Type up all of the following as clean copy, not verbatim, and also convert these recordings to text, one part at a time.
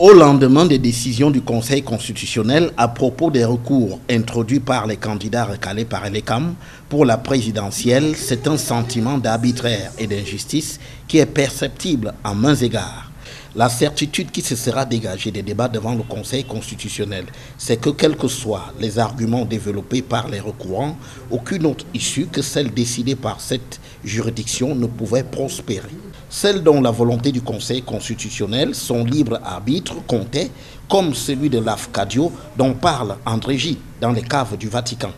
Au lendemain des décisions du Conseil constitutionnel à propos des recours introduits par les candidats recalés par l'ECAM pour la présidentielle, c'est un sentiment d'arbitraire et d'injustice qui est perceptible à mains égards. La certitude qui se sera dégagée des débats devant le Conseil constitutionnel, c'est que quels que soient les arguments développés par les recourants, aucune autre issue que celle décidée par cette juridiction ne pouvait prospérer. Celle dont la volonté du Conseil constitutionnel, son libre arbitre, comptait, comme celui de l'AFCADIO dont parle André Gide dans les caves du Vatican.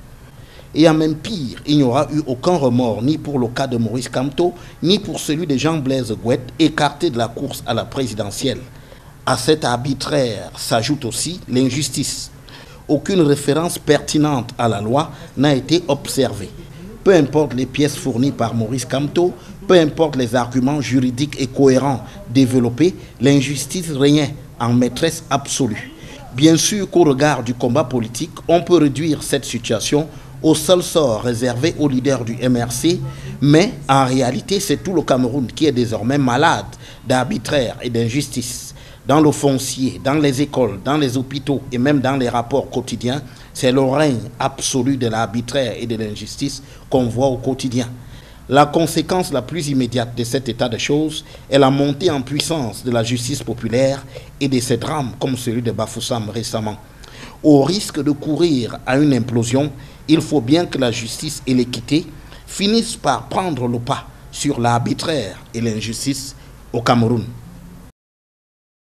Et en même pire, il n'y aura eu aucun remords ni pour le cas de Maurice Kamto, ni pour celui de Jean-Blaise Gouette, écarté de la course à la présidentielle. À cet arbitraire s'ajoute aussi l'injustice. Aucune référence pertinente à la loi n'a été observée. Peu importe les pièces fournies par Maurice Kamto, peu importe les arguments juridiques et cohérents développés, l'injustice régnait en maîtresse absolue. Bien sûr qu'au regard du combat politique, on peut réduire cette situation au seul sort réservé aux leaders du MRC, mais en réalité, c'est tout le Cameroun qui est désormais malade d'arbitraire et d'injustice. Dans le foncier, dans les écoles, dans les hôpitaux et même dans les rapports quotidiens, c'est le règne absolu de l'arbitraire et de l'injustice qu'on voit au quotidien. La conséquence la plus immédiate de cet état de choses est la montée en puissance de la justice populaire et de ces drames comme celui de Bafoussam récemment. Au risque de courir à une implosion, il faut bien que la justice et l'équité finissent par prendre le pas sur l'arbitraire et l'injustice au Cameroun.